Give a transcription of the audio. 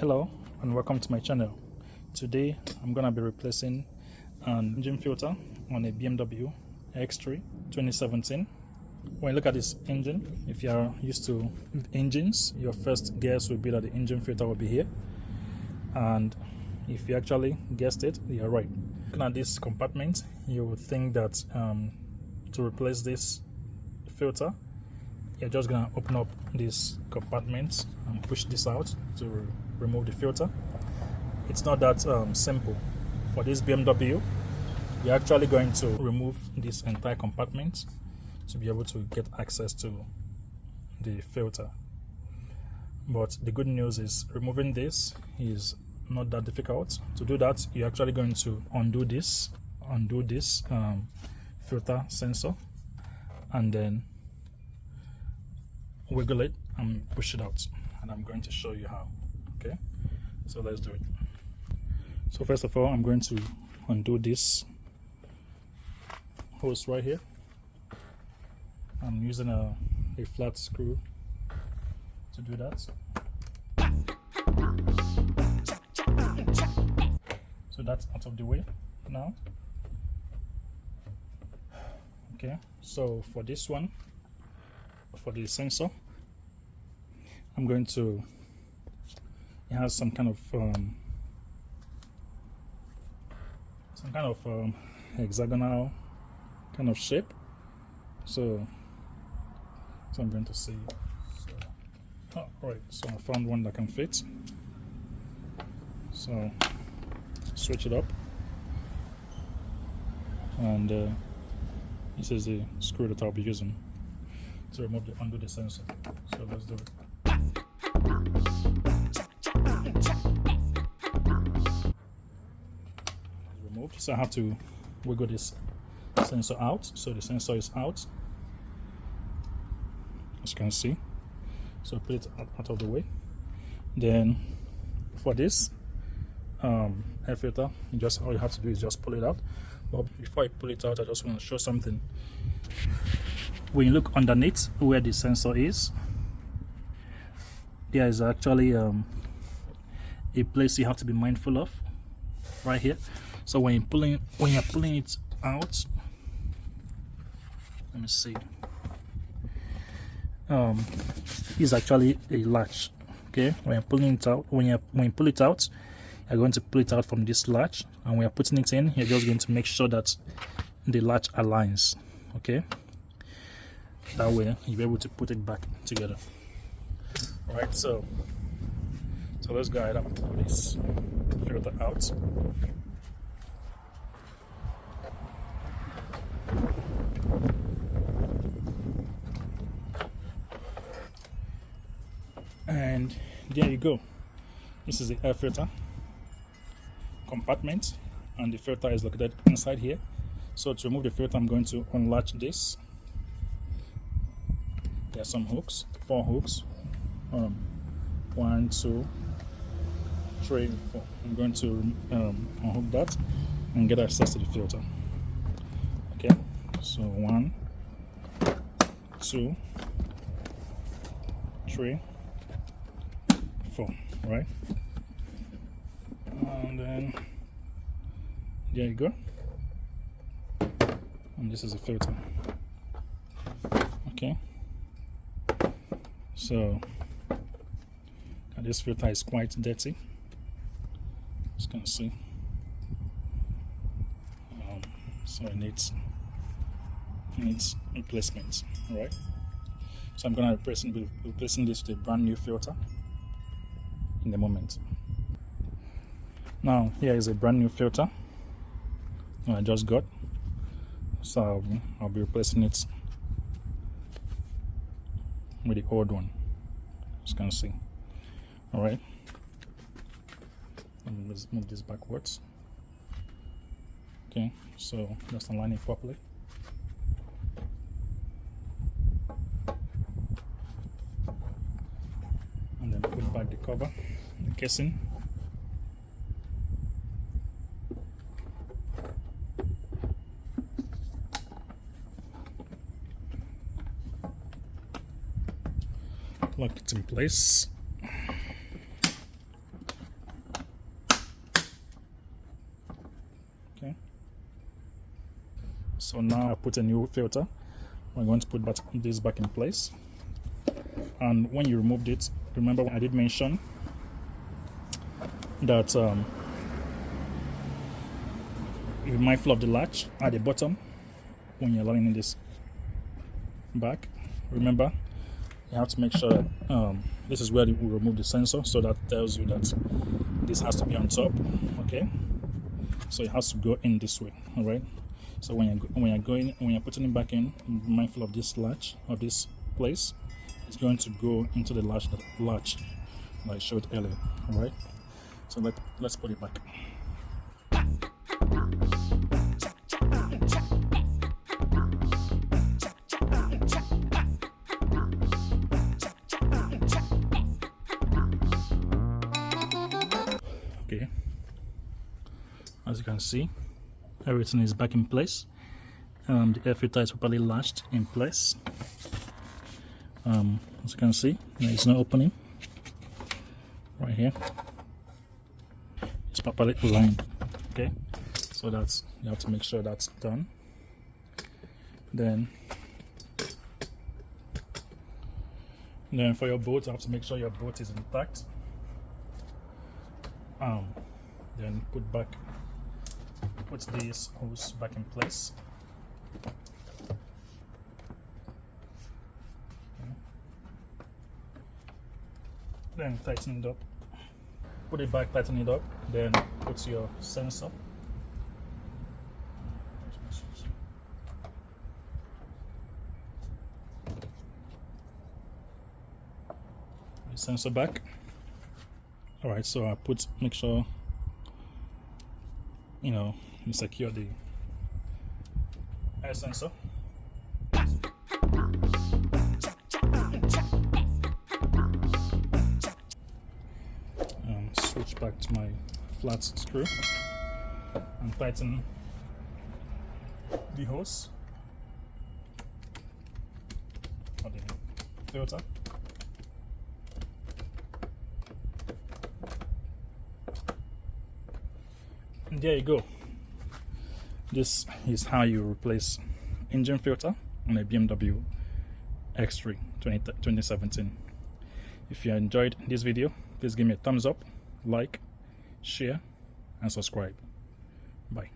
Hello and welcome to my channel. Today I'm gonna be replacing an engine filter on a BMW X3 2017. When you look at this engine, if you are used to engines, your first guess would be that the engine filter will be here, and if you actually guessed it, you're right. Looking at this compartment, you would think that to replace this filter, you're just gonna open up this compartment and push this out to remove the filter. It's not that simple. For this BMW, you're actually going to remove this entire compartment to be able to get access to the filter. But the good news is removing this is not that difficult. To do that, you're actually going to undo this filter sensor and then wiggle it and push it out, and I'm going to show you how. Okay, so let's do it. So first of all, I'm going to undo this hose right here. I'm using a flat screw to do that. So that's out of the way now. Okay, so for this one, for the sensor, I'm going to, it has some kind of hexagonal kind of shape, so I'm going to see. Alright, so I found one that can fit, so switch it up, and this is the screw that I'll be using to undo the sensor. So let's do it. Removed, so I have to wiggle this sensor out. So the sensor is out, as you can see. So put it out of the way. Then for this air filter, all you have to do is just pull it out. But before I pull it out, I just want to show something. When you look underneath where the sensor is, there is actually a place you have to be mindful of right here. So when you're pulling it out, let me see. Is actually a latch. Okay, when you're pulling it out, when you pull it out, you're going to pull it out from this latch, and when you're putting it in, you're just going to make sure that the latch aligns. Okay. That way you'll be able to put it back together. Alright, so let's go ahead and pull this filter out. And there you go. This is the air filter compartment, and the filter is located inside here. So to remove the filter, I'm going to unlatch this. There are some hooks, 4 hooks. 1, 2, 3, 4. I'm going to unhook that and get access to the filter. Okay, so 1, 2, 3, 4. Right, and then there you go. And this is a filter. Okay. So this filter is quite dirty, as you can see. So it needs replacement. All right. So I'm gonna be replacing this with a brand new filter in a moment. Now here is a brand new filter I just got. So I'll be replacing it with the old one, as you can see. All right, and let's move this backwards. Okay, so just align it properly. And then put back the cover, the casing. Lock it in place. So now I put a new filter. I'm going to put this back in place. And when you removed it, remember I did mention that be mindful of the latch at the bottom when you're lining this back. Remember, you have to make sure that this is where we remove the sensor, so that tells you that this has to be on top. Okay, so it has to go in this way. All right. So when you're putting it back in, be mindful of this latch or this place. It's going to go into the latch that I showed earlier. All right. So let's put it back. Okay. As you can see, everything is back in place. The air filter is properly latched in place. As you can see, there is no opening right here. It's properly aligned. Okay, so that's, you have to make sure that's done. Then for your bolt, you have to make sure your bolt is intact. Then put these hose back in place. Then tighten it up. Put it back, tighten it up. Then put your sensor. The sensor back. All right, so make sure you secure the air sensor. Switch back to my flat screw and tighten the hose or the filter. And there you go. This is how you replace engine filter on a BMW X3 2017. If you enjoyed this video, please give me a thumbs up, like, share, and subscribe. Bye.